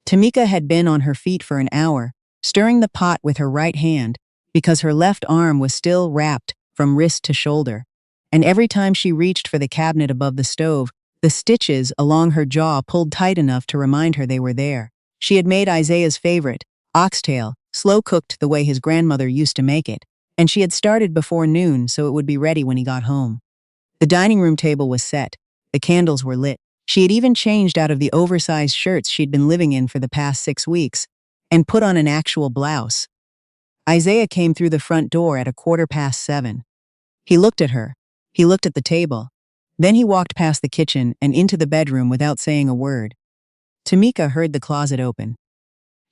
Tamika had been on her feet for an hour, stirring the pot with her right hand, because her left arm was still wrapped from wrist to shoulder. And every time she reached for the cabinet above the stove, the stitches along her jaw pulled tight enough to remind her they were there. She had made Isaiah's favorite, oxtail, slow-cooked the way his grandmother used to make it, and she had started before noon so it would be ready when he got home. The dining room table was set. The candles were lit. She had even changed out of the oversized shirts she'd been living in for the past 6 weeks and put on an actual blouse. Isaiah came through the front door at 7:15. He looked at her. He looked at the table. Then he walked past the kitchen and into the bedroom without saying a word. Tamika heard the closet open.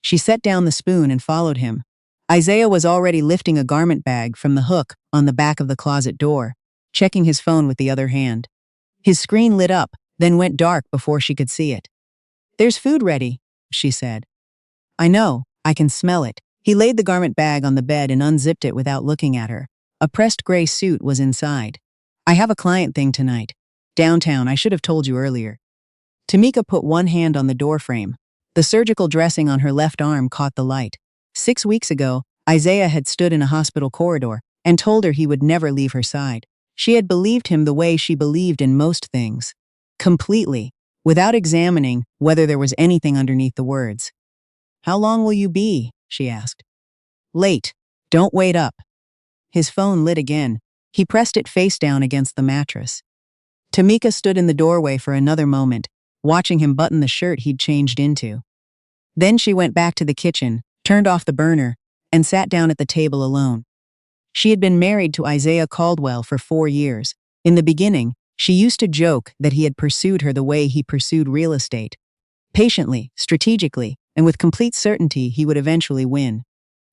She set down the spoon and followed him. Isaiah was already lifting a garment bag from the hook on the back of the closet door, checking his phone with the other hand. His screen lit up, then went dark before she could see it. "There's food ready," she said. "I know, I can smell it." He laid the garment bag on the bed and unzipped it without looking at her. A pressed gray suit was inside. "I have a client thing tonight. Downtown, I should have told you earlier." Tamika put one hand on the doorframe. The surgical dressing on her left arm caught the light. 6 weeks ago, Isaiah had stood in a hospital corridor and told her he would never leave her side. She had believed him the way she believed in most things. Completely, without examining whether there was anything underneath the words. "How long will you be?" she asked. "Late. Don't wait up." His phone lit again. He pressed it face down against the mattress. Tamika stood in the doorway for another moment, watching him button the shirt he'd changed into. Then she went back to the kitchen, turned off the burner, and sat down at the table alone. She had been married to Isaiah Caldwell for 4 years. In the beginning, she used to joke that he had pursued her the way he pursued real estate. Patiently, strategically, and with complete certainty he would eventually win.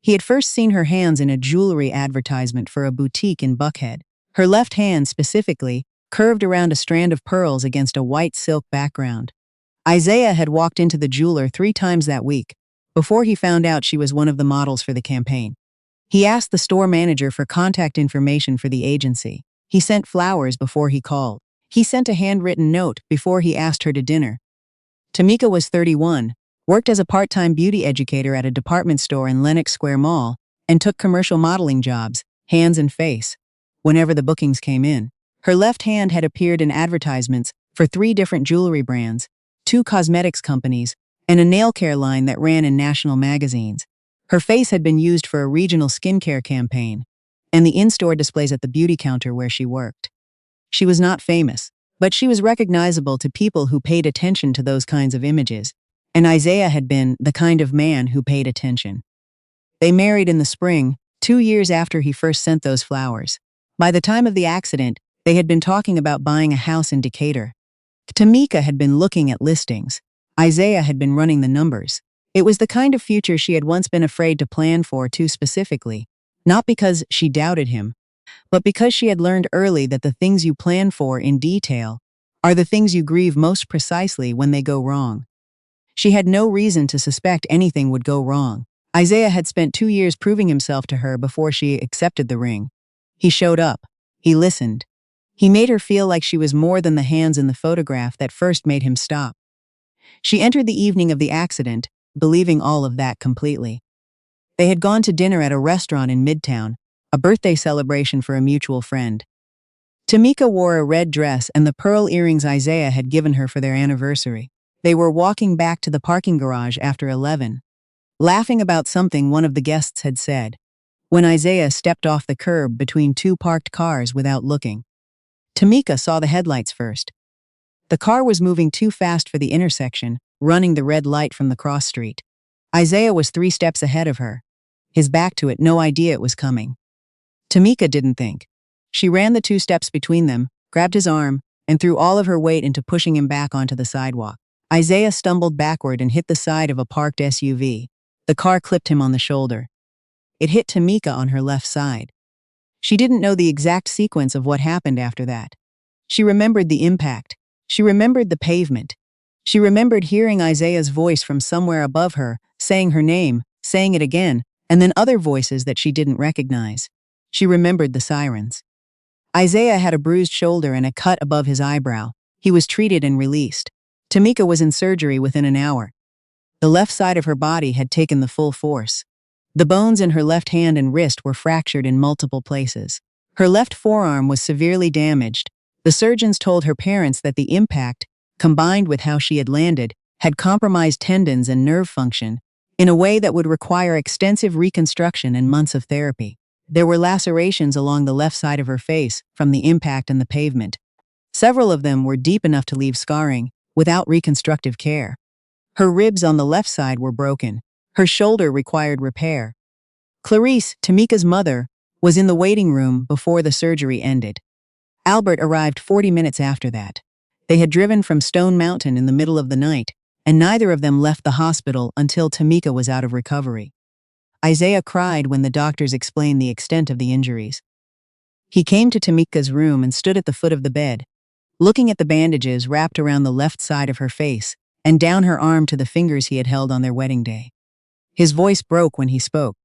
He had first seen her hands in a jewelry advertisement for a boutique in Buckhead. Her left hand, specifically, curved around a strand of pearls against a white silk background. Isaiah had walked into the jeweler 3 times that week, before he found out she was one of the models for the campaign. He asked the store manager for contact information for the agency. He sent flowers before he called. He sent a handwritten note before he asked her to dinner. Tamika was 31, worked as a part-time beauty educator at a department store in Lenox Square Mall, and took commercial modeling jobs, hands and face, whenever the bookings came in. Her left hand had appeared in advertisements for 3 different jewelry brands, 2 cosmetics companies, and a nail care line that ran in national magazines. Her face had been used for a regional skincare campaign, and the in-store displays at the beauty counter where she worked. She was not famous, but she was recognizable to people who paid attention to those kinds of images, and Isaiah had been the kind of man who paid attention. They married in the spring, 2 years after he first sent those flowers. By the time of the accident, they had been talking about buying a house in Decatur. Tamika had been looking at listings. Isaiah had been running the numbers. It was the kind of future she had once been afraid to plan for too specifically, not because she doubted him, but because she had learned early that the things you plan for in detail are the things you grieve most precisely when they go wrong. She had no reason to suspect anything would go wrong. Isaiah had spent 2 years proving himself to her before she accepted the ring. He showed up. He listened. He made her feel like she was more than the hands in the photograph that first made him stop. She entered the evening of the accident, believing all of that completely. They had gone to dinner at a restaurant in Midtown, a birthday celebration for a mutual friend. Tamika wore a red dress and the pearl earrings Isaiah had given her for their anniversary. They were walking back to the parking garage after 11, laughing about something one of the guests had said, when Isaiah stepped off the curb between 2 parked cars without looking. Tamika saw the headlights first. The car was moving too fast for the intersection, running the red light from the cross street. Isaiah was 3 steps ahead of her, his back to it, no idea it was coming. Tamika didn't think. She ran the 2 steps between them, grabbed his arm, and threw all of her weight into pushing him back onto the sidewalk. Isaiah stumbled backward and hit the side of a parked SUV. The car clipped him on the shoulder. It hit Tamika on her left side. She didn't know the exact sequence of what happened after that. She remembered the impact. She remembered the pavement. She remembered hearing Isaiah's voice from somewhere above her, saying her name, saying it again, and then other voices that she didn't recognize. She remembered the sirens. Isaiah had a bruised shoulder and a cut above his eyebrow. He was treated and released. Tamika was in surgery within an hour. The left side of her body had taken the full force. The bones in her left hand and wrist were fractured in multiple places. Her left forearm was severely damaged. The surgeons told her parents that the impact, combined with how she had landed, had compromised tendons and nerve function in a way that would require extensive reconstruction and months of therapy. There were lacerations along the left side of her face from the impact and the pavement. Several of them were deep enough to leave scarring without reconstructive care. Her ribs on the left side were broken. Her shoulder required repair. Clarice, Tamika's mother, was in the waiting room before the surgery ended. Albert arrived 40 minutes after that. They had driven from Stone Mountain in the middle of the night, and neither of them left the hospital until Tamika was out of recovery. Isaiah cried when the doctors explained the extent of the injuries. He came to Tamika's room and stood at the foot of the bed, looking at the bandages wrapped around the left side of her face and down her arm to the fingers he had held on their wedding day. His voice broke when he spoke.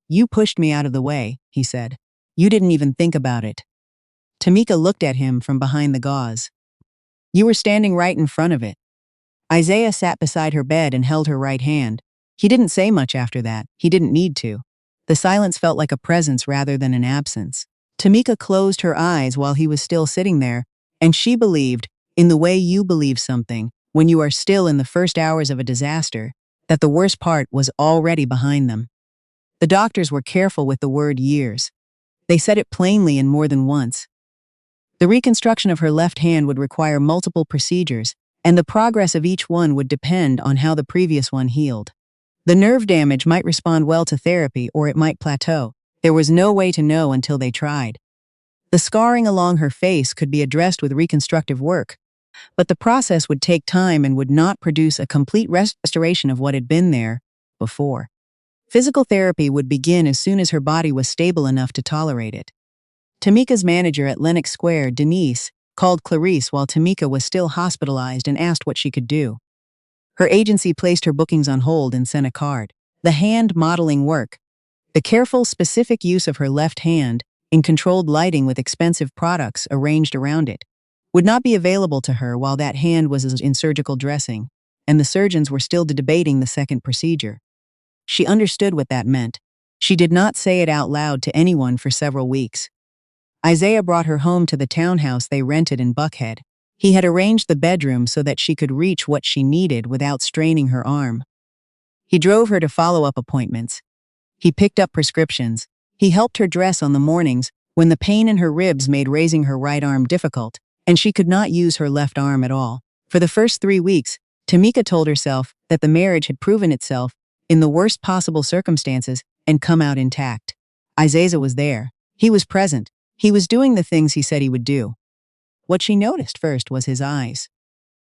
"You pushed me out of the way," he said. "You didn't even think about it." Tamika looked at him from behind the gauze. "You were standing right in front of it." Isaiah sat beside her bed and held her right hand. He didn't say much after that. He didn't need to. The silence felt like a presence rather than an absence. Tamika closed her eyes while he was still sitting there, and she believed, in the way you believe something, when you are still in the first hours of a disaster, that the worst part was already behind them. The doctors were careful with the word years. They said it plainly and more than once. The reconstruction of her left hand would require multiple procedures, and the progress of each one would depend on how the previous one healed. The nerve damage might respond well to therapy or it might plateau. There was no way to know until they tried. The scarring along her face could be addressed with reconstructive work, but the process would take time and would not produce a complete restoration of what had been there before. Physical therapy would begin as soon as her body was stable enough to tolerate it. Tamika's manager at Lenox Square, Denise, called Clarice while Tamika was still hospitalized and asked what she could do. Her agency placed her bookings on hold and sent a card. The hand modeling work, the careful, specific use of her left hand in controlled lighting with expensive products arranged around it, would not be available to her while that hand was in surgical dressing, and the surgeons were still debating the second procedure. She understood what that meant. She did not say it out loud to anyone for several weeks. Isaiah brought her home to the townhouse they rented in Buckhead. He had arranged the bedroom so that she could reach what she needed without straining her arm. He drove her to follow-up appointments. He picked up prescriptions. He helped her dress on the mornings when the pain in her ribs made raising her right arm difficult, and she could not use her left arm at all. For the first 3 weeks, Tamika told herself that the marriage had proven itself in the worst possible circumstances and come out intact. Isaiah was there. He was present. He was doing the things he said he would do. What she noticed first was his eyes.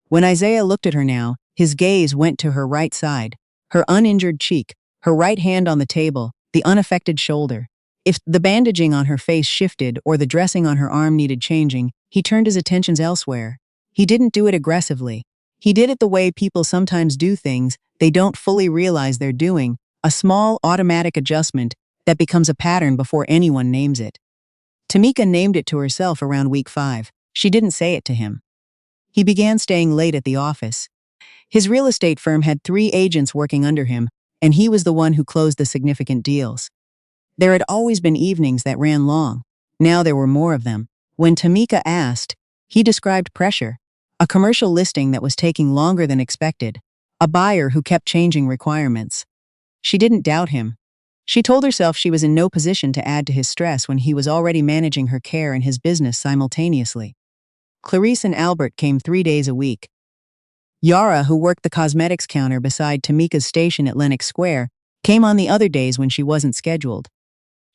When Isaiah looked at her now, his gaze went to her right side, her uninjured cheek, her right hand on the table, the unaffected shoulder. If the bandaging on her face shifted or the dressing on her arm needed changing, he turned his attentions elsewhere. He didn't do it aggressively. He did it the way people sometimes do things they don't fully realize they're doing, a small automatic adjustment that becomes a pattern before anyone names it. Tamika named it to herself around week 5. She didn't say it to him. He began staying late at the office. His real estate firm had 3 agents working under him, and he was the one who closed the significant deals. There had always been evenings that ran long. Now there were more of them. When Tamika asked, he described pressure, a commercial listing that was taking longer than expected, a buyer who kept changing requirements. She didn't doubt him. She told herself she was in no position to add to his stress when he was already managing her care and his business simultaneously. Clarice and Albert came 3 days a week. Yara, who worked the cosmetics counter beside Tamika's station at Lenox Square, came on the other days when she wasn't scheduled.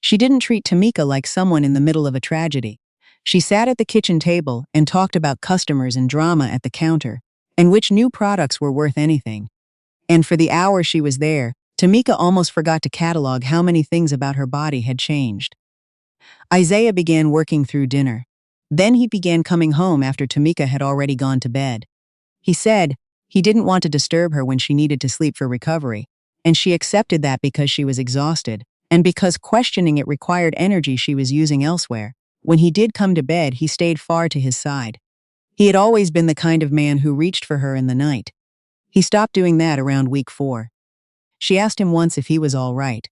She didn't treat Tamika like someone in the middle of a tragedy. She sat at the kitchen table and talked about customers and drama at the counter, and which new products were worth anything. And for the hour she was there, Tamika almost forgot to catalog how many things about her body had changed. Isaiah began working through dinner. Then he began coming home after Tamika had already gone to bed. He said he didn't want to disturb her when she needed to sleep for recovery, and she accepted that because she was exhausted, and because questioning it required energy she was using elsewhere. When he did come to bed, he stayed far to his side. He had always been the kind of man who reached for her in the night. He stopped doing that around week 4. She asked him once if he was all right.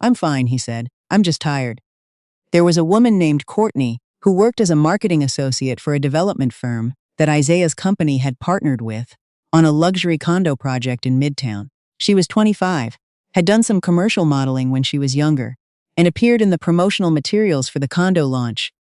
"I'm fine," he said. "I'm just tired." There was a woman named Courtney who worked as a marketing associate for a development firm that Isaiah's company had partnered with on a luxury condo project in Midtown. She was 25, had done some commercial modeling when she was younger, and appeared in the promotional materials for the condo launch.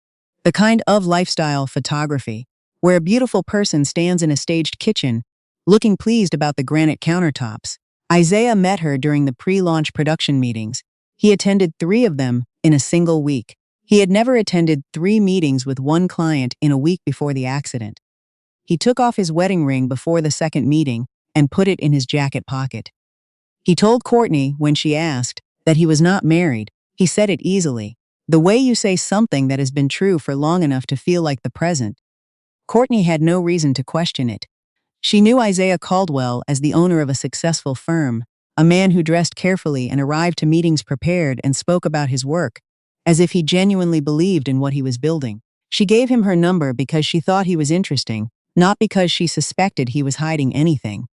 The kind of lifestyle photography where a beautiful person stands in a staged kitchen, looking pleased about the granite countertops. Isaiah met her during the pre-launch production meetings. He attended 3 of them in a single week. He had never attended 3 meetings with one client in a week before the accident. He took off his wedding ring before the second meeting and put it in his jacket pocket. He told Courtney, when she asked, that he was not married. He said it easily, the way you say something that has been true for long enough to feel like the present. Courtney had no reason to question it. She knew Isaiah Caldwell as the owner of a successful firm, a man who dressed carefully and arrived to meetings prepared and spoke about his work, as if he genuinely believed in what he was building. She gave him her number because she thought he was interesting, not because she suspected he was hiding anything.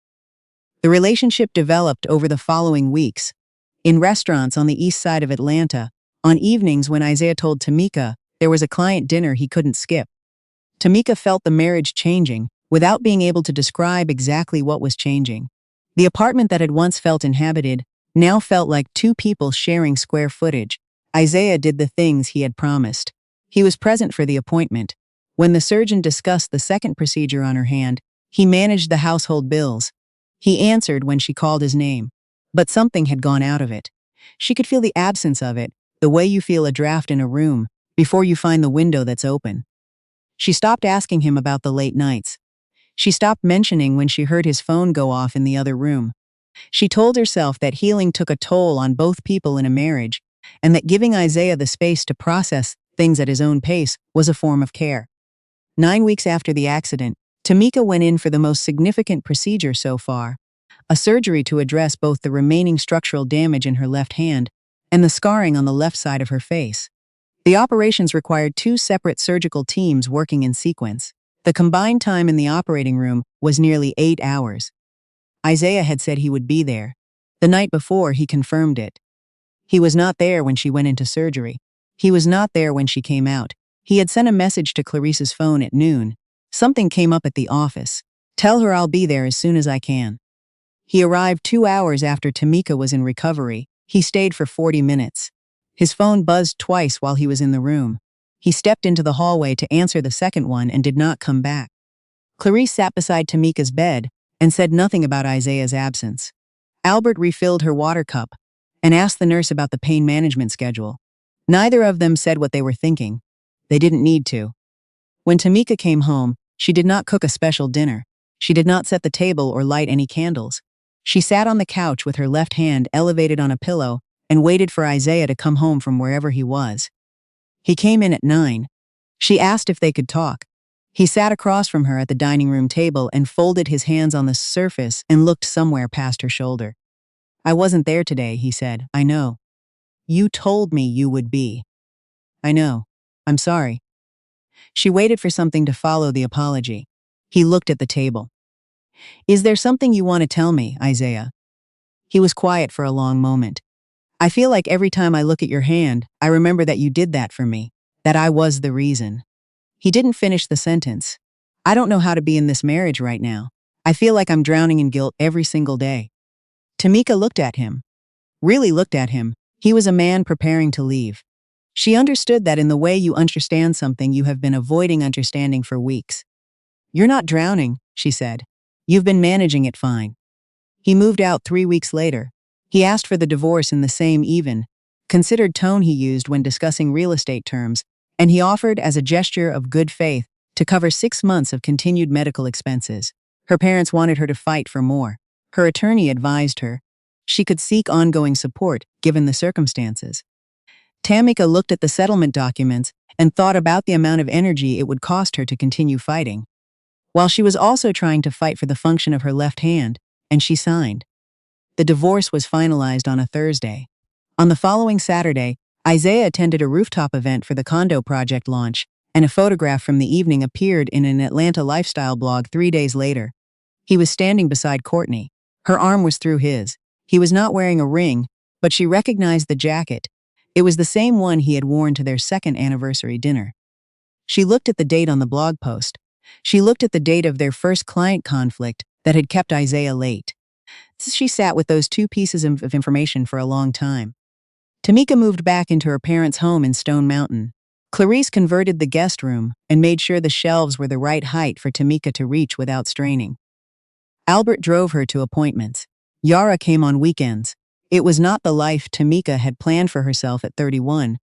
The relationship developed over the following weeks. In restaurants on the east side of Atlanta, on evenings when Isaiah told Tamika there was a client dinner he couldn't skip. Tamika felt the marriage changing, without being able to describe exactly what was changing. The apartment that had once felt inhabited now felt like 2 people sharing square footage. Isaiah did the things he had promised. He was present for the appointment. When the surgeon discussed the second procedure on her hand, he managed the household bills. He answered when she called his name. But something had gone out of it. She could feel the absence of it, the way you feel a draft in a room, before you find the window that's open. She stopped asking him about the late nights. She stopped mentioning when she heard his phone go off in the other room. She told herself that healing took a toll on both people in a marriage, and that giving Isaiah the space to process things at his own pace was a form of care. 9 weeks after the accident, Tamika went in for the most significant procedure so far, a surgery to address both the remaining structural damage in her left hand and the scarring on the left side of her face. The operations required 2 separate surgical teams working in sequence. The combined time in the operating room was nearly 8 hours. Isaiah had said he would be there. The night before, he confirmed it. He was not there when she went into surgery. He was not there when she came out. He had sent a message to Clarice's phone at noon. "Something came up at the office. Tell her I'll be there as soon as I can." He arrived 2 hours after Tamika was in recovery. He stayed for 40 minutes. His phone buzzed twice while he was in the room. He stepped into the hallway to answer the second one and did not come back. Clarice sat beside Tamika's bed and said nothing about Isaiah's absence. Albert refilled her water cup and asked the nurse about the pain management schedule. Neither of them said what they were thinking. They didn't need to. When Tamika came home, she did not cook a special dinner. She did not set the table or light any candles. She sat on the couch with her left hand elevated on a pillow and waited for Isaiah to come home from wherever he was. He came in at 9. She asked if they could talk. He sat across from her at the dining room table and folded his hands on the surface and looked somewhere past her shoulder. "I wasn't there today," he said. "I know. You told me you would be." "I know. I'm sorry." She waited for something to follow the apology. He looked at the table. "Is there something you want to tell me, Isaiah?" He was quiet for a long moment. "I feel like every time I look at your hand, I remember that you did that for me, that I was the reason." He didn't finish the sentence. "I don't know how to be in this marriage right now. I feel like I'm drowning in guilt every single day." Tamika looked at him. Really looked at him. He was a man preparing to leave. She understood that in the way you understand something you have been avoiding understanding for weeks. "You're not drowning," she said. "You've been managing it fine." He moved out 3 weeks later. He asked for the divorce in the same even, considered tone he used when discussing real estate terms, and he offered as a gesture of good faith to cover 6 months of continued medical expenses. Her parents wanted her to fight for more. Her attorney advised her she could seek ongoing support given the circumstances. Tamika looked at the settlement documents and thought about the amount of energy it would cost her to continue fighting, while she was also trying to fight for the function of her left hand, and she signed. The divorce was finalized on a Thursday. On the following Saturday, Isaiah attended a rooftop event for the condo project launch, and a photograph from the evening appeared in an Atlanta lifestyle blog 3 days later. He was standing beside Courtney. Her arm was through his. He was not wearing a ring, but she recognized the jacket. It was the same one he had worn to their second anniversary dinner. She looked at the date on the blog post. She looked at the date of their first client conflict that had kept Isaiah late. She sat with those two pieces of information for a long time. Tamika moved back into her parents' home in Stone Mountain. Clarice converted the guest room and made sure the shelves were the right height for Tamika to reach without straining. Albert drove her to appointments. Yara came on weekends. It was not the life Tamika had planned for herself at 31,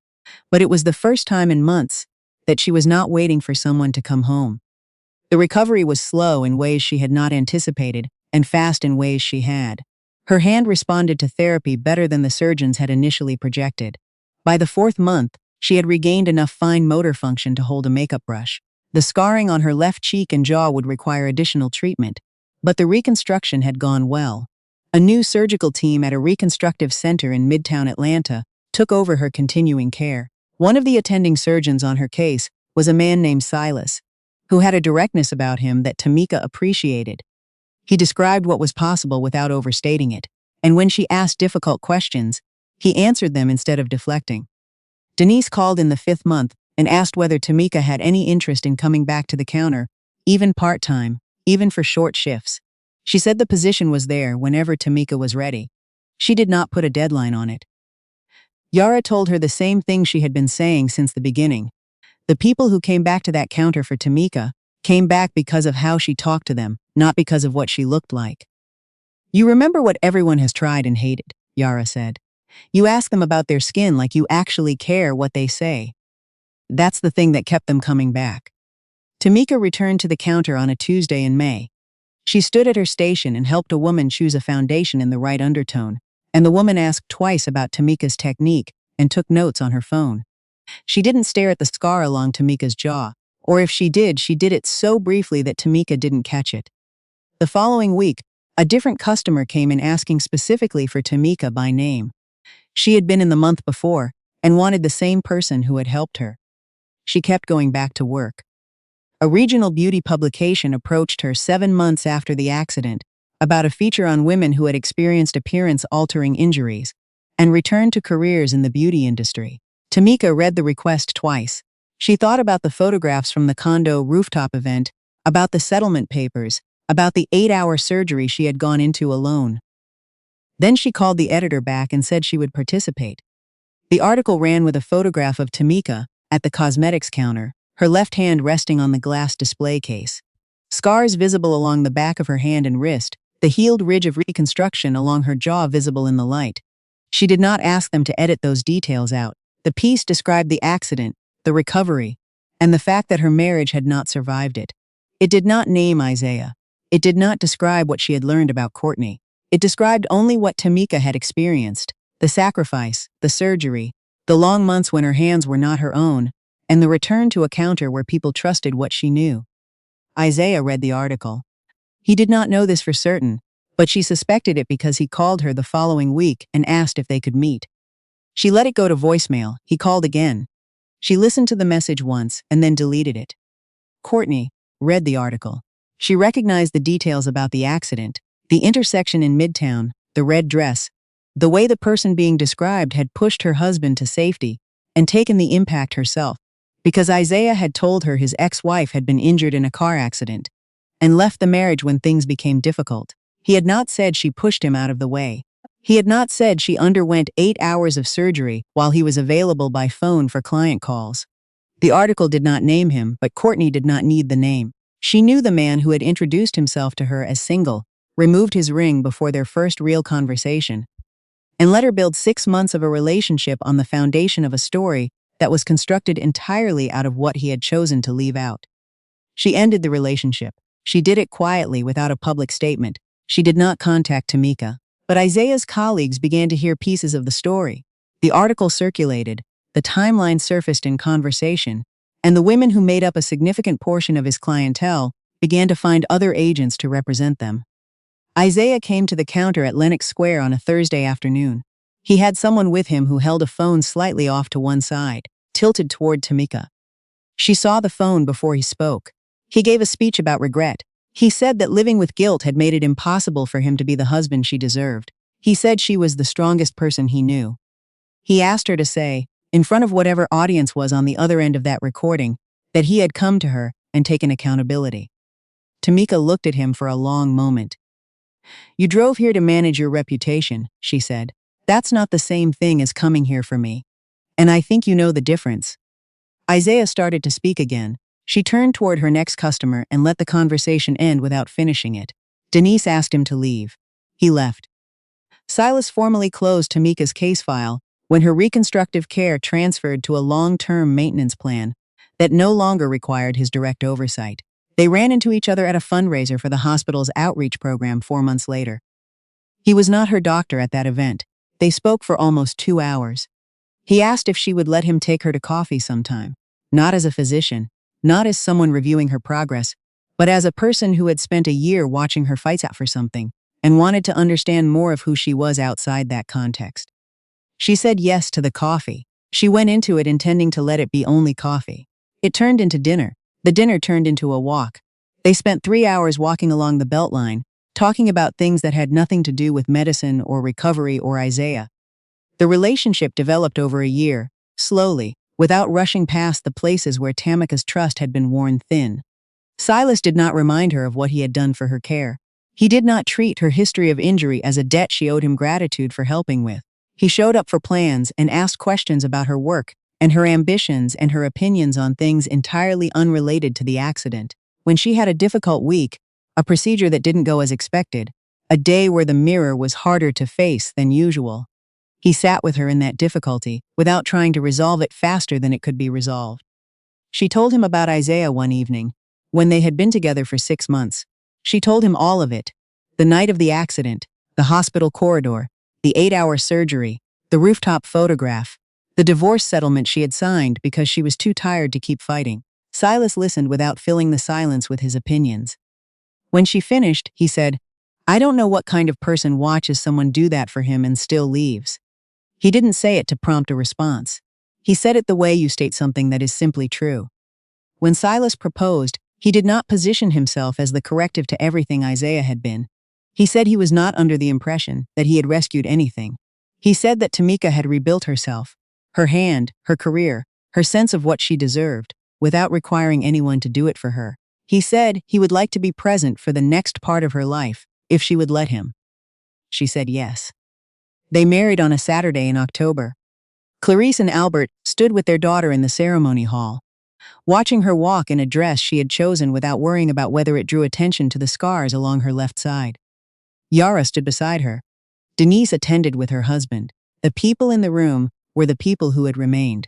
but it was the first time in months that she was not waiting for someone to come home. The recovery was slow in ways she had not anticipated and fast in ways she had. Her hand responded to therapy better than the surgeons had initially projected. By the 4th month, she had regained enough fine motor function to hold a makeup brush. The scarring on her left cheek and jaw would require additional treatment, but the reconstruction had gone well. A new surgical team at a reconstructive center in Midtown Atlanta took over her continuing care. One of the attending surgeons on her case was a man named Silas, who had a directness about him that Tamika appreciated. He described what was possible without overstating it, and when she asked difficult questions, he answered them instead of deflecting. Denise called in the 5th month and asked whether Tamika had any interest in coming back to the counter, even part-time, even for short shifts. She said the position was there whenever Tamika was ready. She did not put a deadline on it. Yara told her the same thing she had been saying since the beginning. The people who came back to that counter for Tamika came back because of how she talked to them, not because of what she looked like. You remember what everyone has tried and hated, Yara said. You ask them about their skin like you actually care what they say. That's the thing that kept them coming back. Tamika returned to the counter on a Tuesday in May. She stood at her station and helped a woman choose a foundation in the right undertone, and the woman asked twice about Tamika's technique and took notes on her phone. She didn't stare at the scar along Tamika's jaw, or if she did it so briefly that Tamika didn't catch it. The following week, a different customer came in asking specifically for Tamika by name. She had been in the month before and wanted the same person who had helped her. She kept going back to work. A regional beauty publication approached her 7 months after the accident about a feature on women who had experienced appearance-altering injuries and returned to careers in the beauty industry. Tamika read the request twice. She thought about the photographs from the condo rooftop event, about the settlement papers, about the 8-hour surgery she had gone into alone. Then she called the editor back and said she would participate. The article ran with a photograph of Tamika at the cosmetics counter, her left hand resting on the glass display case. Scars visible along the back of her hand and wrist, the healed ridge of reconstruction along her jaw visible in the light. She did not ask them to edit those details out. The piece described the accident, the recovery, and the fact that her marriage had not survived it. It did not name Isaiah. It did not describe what she had learned about Courtney. It described only what Tamika had experienced, the sacrifice, the surgery, the long months when her hands were not her own, and the return to a counter where people trusted what she knew. Isaiah read the article. He did not know this for certain, but she suspected it because he called her the following week and asked if they could meet. She let it go to voicemail. He called again. She listened to the message once and then deleted it. Courtney read the article. She recognized the details about the accident, the intersection in Midtown, the red dress, the way the person being described had pushed her husband to safety and taken the impact herself, because Isaiah had told her his ex-wife had been injured in a car accident and left the marriage when things became difficult. He had not said she pushed him out of the way. He had not said she underwent 8 hours of surgery while he was available by phone for client calls. The article did not name him, but Courtney did not need the name. She knew the man who had introduced himself to her as single, removed his ring before their first real conversation, and let her build 6 months of a relationship on the foundation of a story that was constructed entirely out of what he had chosen to leave out. She ended the relationship. She did it quietly without a public statement. She did not contact Tamika. But Isaiah's colleagues began to hear pieces of the story. The article circulated, the timeline surfaced in conversation, and the women who made up a significant portion of his clientele began to find other agents to represent them. Isaiah came to the counter at Lenox Square on a Thursday afternoon. He had someone with him who held a phone slightly off to one side, tilted toward Tamika. She saw the phone before he spoke. He gave a speech about regret. He said that living with guilt had made it impossible for him to be the husband she deserved. He said she was the strongest person he knew. He asked her to say, in front of whatever audience was on the other end of that recording, that he had come to her and taken accountability. Tamika looked at him for a long moment. "You drove here to manage your reputation," she said. "That's not the same thing as coming here for me. And I think you know the difference." Isaiah started to speak again. She turned toward her next customer and let the conversation end without finishing it. Denise asked him to leave. He left. Silas formally closed Tamika's case file when her reconstructive care transferred to a long-term maintenance plan that no longer required his direct oversight. They ran into each other at a fundraiser for the hospital's outreach program 4 months later. He was not her doctor at that event. They spoke for almost 2 hours. He asked if she would let him take her to coffee sometime, not as a physician, not as someone reviewing her progress, but as a person who had spent a year watching her fight out for something and wanted to understand more of who she was outside that context. She said yes to the coffee. She went into it intending to let it be only coffee. It turned into dinner. The dinner turned into a walk. They spent 3 hours walking along the Beltline, talking about things that had nothing to do with medicine or recovery or Isaiah. The relationship developed over a year, slowly, without rushing past the places where Tamika's trust had been worn thin. Silas did not remind her of what he had done for her care. He did not treat her history of injury as a debt she owed him gratitude for helping with. He showed up for plans and asked questions about her work and her ambitions and her opinions on things entirely unrelated to the accident. When she had a difficult week, a procedure that didn't go as expected, a day where the mirror was harder to face than usual, he sat with her in that difficulty without trying to resolve it faster than it could be resolved. She told him about Isaiah one evening, when they had been together for 6 months. She told him all of it: the night of the accident, the hospital corridor, the 8-hour surgery, the rooftop photograph, the divorce settlement she had signed because she was too tired to keep fighting. Silas listened without filling the silence with his opinions. When she finished, he said, "I don't know what kind of person watches someone do that for him and still leaves." He didn't say it to prompt a response. He said it the way you state something that is simply true. When Silas proposed, he did not position himself as the corrective to everything Isaiah had been. He said he was not under the impression that he had rescued anything. He said that Tamika had rebuilt herself, her hand, her career, her sense of what she deserved, without requiring anyone to do it for her. He said he would like to be present for the next part of her life, if she would let him. She said yes. They married on a Saturday in October. Clarice and Albert stood with their daughter in the ceremony hall, watching her walk in a dress she had chosen without worrying about whether it drew attention to the scars along her left side. Yara stood beside her. Denise attended with her husband. The people in the room were the people who had remained.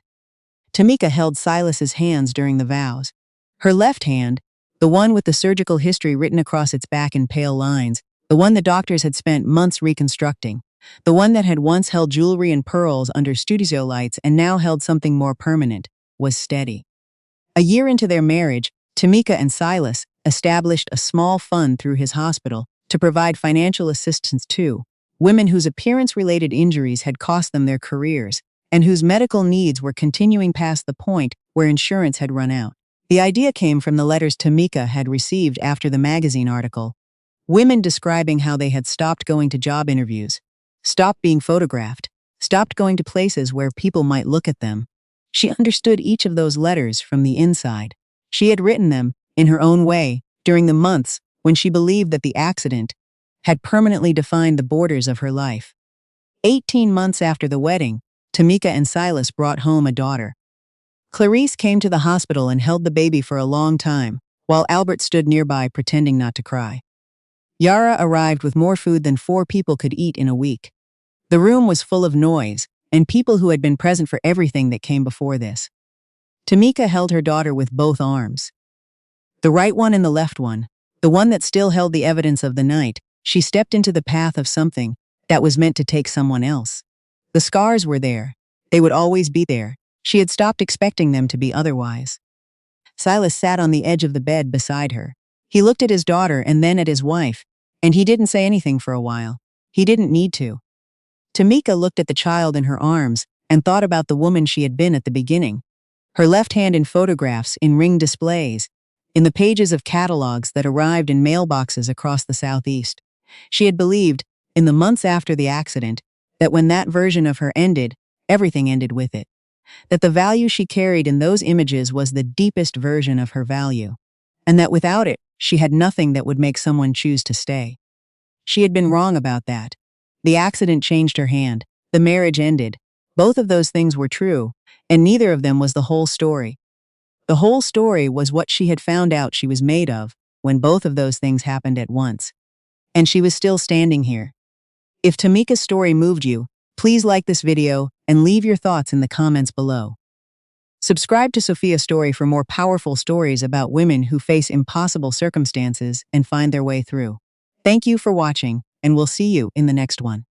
Tamika held Silas's hands during the vows. Her left hand, the one with the surgical history written across its back in pale lines, the one the doctors had spent months reconstructing, the one that had once held jewelry and pearls under studio lights and now held something more permanent, was steady. A year into their marriage, Tamika and Silas established a small fund through his hospital to provide financial assistance to women whose appearance-related injuries had cost them their careers and whose medical needs were continuing past the point where insurance had run out. The idea came from the letters Tamika had received after the magazine article. Women describing how they had stopped going to job interviews, stopped being photographed, stopped going to places where people might look at them. She understood each of those letters from the inside. She had written them, in her own way, during the months when she believed that the accident had permanently defined the borders of her life. 18 months after the wedding, Tamika and Silas brought home a daughter. Clarice came to the hospital and held the baby for a long time, while Albert stood nearby pretending not to cry. Yara arrived with more food than 4 people could eat in a week. The room was full of noise, and people who had been present for everything that came before this. Tamika held her daughter with both arms. The right one and the left one, the one that still held the evidence of the night. She stepped into the path of something that was meant to take someone else. The scars were there. They would always be there. She had stopped expecting them to be otherwise. Silas sat on the edge of the bed beside her. He looked at his daughter and then at his wife, and he didn't say anything for a while. He didn't need to. Tamika looked at the child in her arms and thought about the woman she had been at the beginning. Her left hand in photographs, in ring displays, in the pages of catalogs that arrived in mailboxes across the Southeast. She had believed, in the months after the accident, that when that version of her ended, everything ended with it. That the value she carried in those images was the deepest version of her value. And that without it, she had nothing that would make someone choose to stay. She had been wrong about that. The accident changed her hand. The marriage ended. Both of those things were true, and neither of them was the whole story. The whole story was what she had found out she was made of when both of those things happened at once. And she was still standing here. If Tamika's story moved you, please like this video and leave your thoughts in the comments below. Subscribe to Sophia's Story for more powerful stories about women who face impossible circumstances and find their way through. Thank you for watching, and we'll see you in the next one.